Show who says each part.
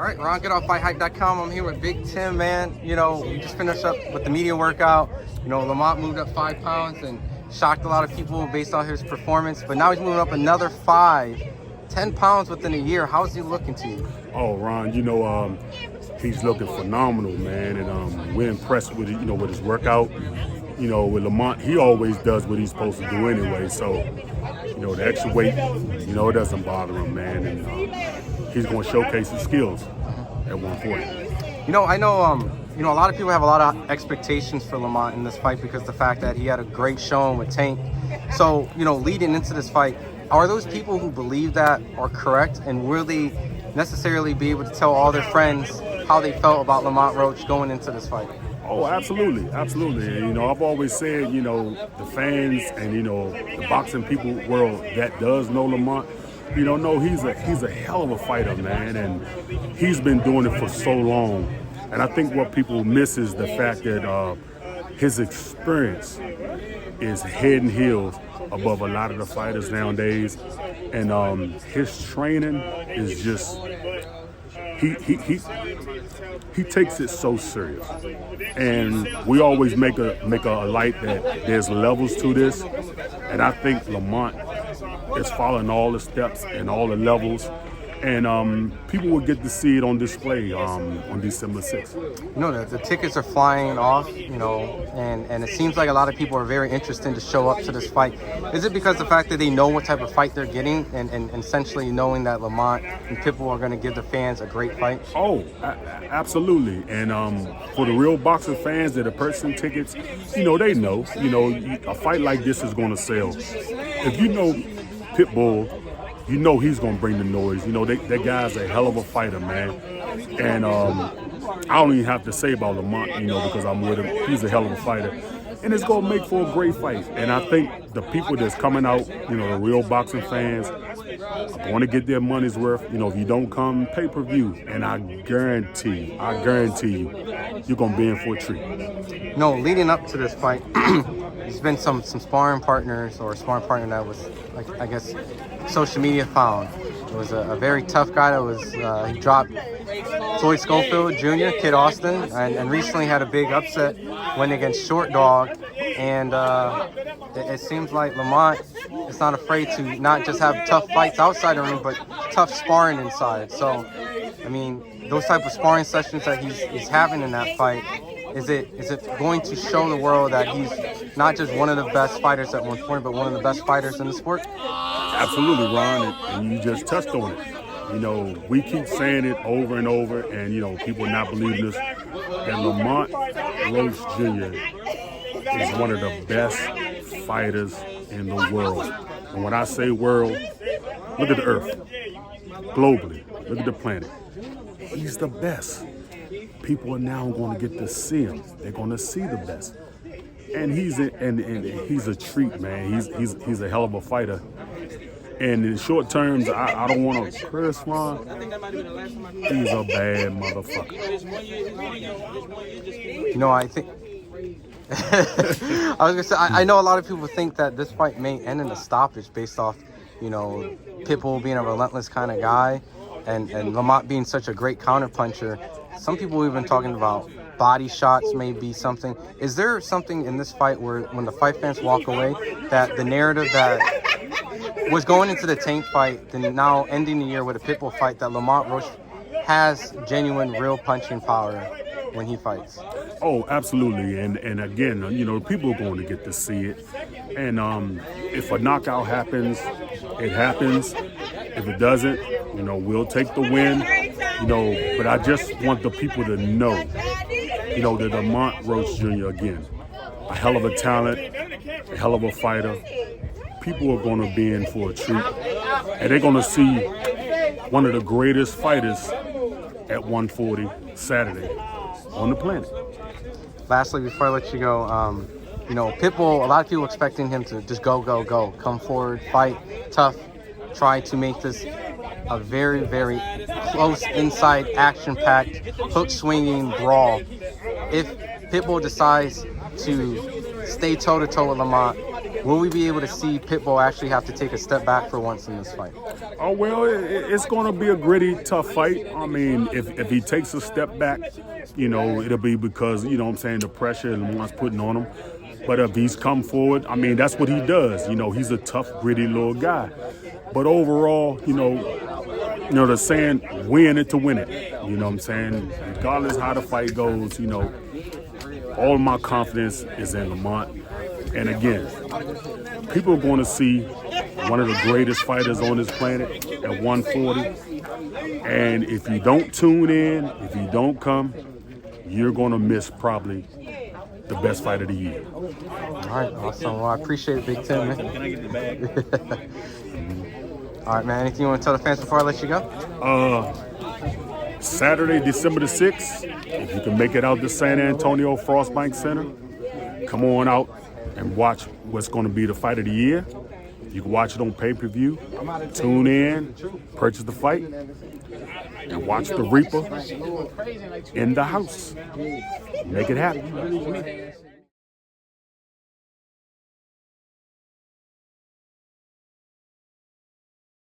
Speaker 1: All right, Ron Goodall, FightHype.com. I'm here with Big Tim, man. You know, we just finished up with the media workout. You know, Lamont moved up 5 pounds and shocked a lot of people based on his performance. But now he's moving up another 10 pounds within a year. How's he looking to you?
Speaker 2: Oh, Ron, you know, he's looking phenomenal, man. And we're impressed with it, you know, with his workout. You know, with Lamont, he always does what he's supposed to do anyway. So, you know, the extra weight, you know, it doesn't bother him, man. And he's going to showcase his skills at 140.
Speaker 1: You know, I know, you know, a lot of people have a lot of expectations for Lamont in this fight because of the fact that he had a great showing with Tank. So, you know, leading into this fight, are those people who believe that are correct? And will they necessarily be able to tell all their friends how they felt about Lamont Roach going into this fight?
Speaker 2: Oh, absolutely, absolutely. And, you know, I've always said, you know, the fans and, you know, the boxing people world that does know Lamont, you know, he's a hell of a fighter, man, and he's been doing it for so long. And I think what people miss is the fact that his experience is head and heels above a lot of the fighters nowadays, and his training is just he takes it so serious. And we always make a light that there's levels to this, and I think Lamont is following all the steps and all the levels, and people will get to see it on display on December 6th.
Speaker 1: You know, the tickets are flying off, you know, and it seems like a lot of people are very interested to show up to this fight. Is it because of the fact that they know what type of fight they're getting and essentially knowing that Lamont and Pitbull are going to give the fans a great fight?
Speaker 2: Oh, absolutely. And for the real boxing fans that are purchasing tickets, you know, they know, you know, a fight like this is going to sell. If you know Pitbull, you know he's going to bring the noise. You know, that guy's a hell of a fighter, man. And I don't even have to say about Lamont, you know, because I'm with him. He's a hell of a fighter. And it's going to make for a great fight. And I think the people that's coming out, you know, the real boxing fans, are going to get their money's worth. You know, if you don't come, pay-per-view. And I guarantee you, you're going to be in for a treat.
Speaker 1: No, leading up to this fight, there's been some sparring partners or a sparring partner that was, like, I guess, social media found. It was a very tough guy that was, he dropped Floyd Schofield Jr., Kid Austin, and recently had a big upset win against Short Dog. And it seems like Lamont is not afraid to not just have tough fights outside the ring, but tough sparring inside. So, I mean, those type of sparring sessions that he's having in that fight, is it going to show the world that he's not just one of the best fighters at 140, but one of the best fighters in the sport?
Speaker 2: Absolutely, Ron, and you just touched on it. You know, we keep saying it over and over, and, you know, people are not believing us, that Lamont Roach Jr. is one of the best fighters in the world. And when I say world, look at the earth, globally, look at the planet. He's the best. People are now going to get to see him. They're going to see the best. And he's a treat, man. He's a hell of a fighter. And in short terms, I don't want to curse, Ron. He's a bad motherfucker.
Speaker 1: You know, I think I was gonna say I know a lot of people think that this fight may end in a stoppage based off, you know, Pitbull being a relentless kind of guy, and Lamont being such a great counterpuncher. Some people have been talking about body shots may be something. Is there something in this fight where when the fight fans walk away, that the narrative that was going into the Tank fight, then now ending the year with a Pitbull fight, that Lamont Roach has genuine, real punching power when he fights?
Speaker 2: Oh, absolutely. And again, you know, people are going to get to see it. And if a knockout happens, it happens. If it doesn't, you know, we'll take the win. You know, but I just want the people to know, you know, that Lamont Roach Jr., again, a hell of a talent, a hell of a fighter. People are going to be in for a treat, and they're going to see one of the greatest fighters at 140 Saturday on the planet.
Speaker 1: Lastly, before I let you go, you know, Pitbull, a lot of people expecting him to just go, come forward, fight tough, try to make this a very, very close, inside, action-packed, hook-swinging brawl. If Pitbull decides to stay toe-to-toe with Lamont, Will we be able to see Pitbull actually have to take a step back for once in this fight?
Speaker 2: Oh, well, it's going to be a gritty, tough fight. I mean, if he takes a step back, you know, it'll be because, you know what I'm saying, the pressure Lamont's putting on him. But if he's come forward, I mean, that's what he does. You know, he's a tough, gritty little guy. But overall, you know, the saying, win it to win it. You know what I'm saying? Regardless how the fight goes, you know, all my confidence is in Lamont. And again, people are going to see one of the greatest fighters on this planet at 140. And if you don't tune in, if you don't come, you're going to miss probably the best fight of the year.
Speaker 1: All right, awesome. Well, I appreciate it, Big Tim, man.
Speaker 3: Can I get the bag?
Speaker 1: All right, man. Anything you want to tell the fans before I let you go?
Speaker 2: Saturday, December the 6th, if you can make it out to San Antonio Frostbank Center, come on out and watch what's going to be the fight of the year. You can watch it on pay-per-view. Tune in, purchase the fight, and watch the Reaper in the house. Make it happen.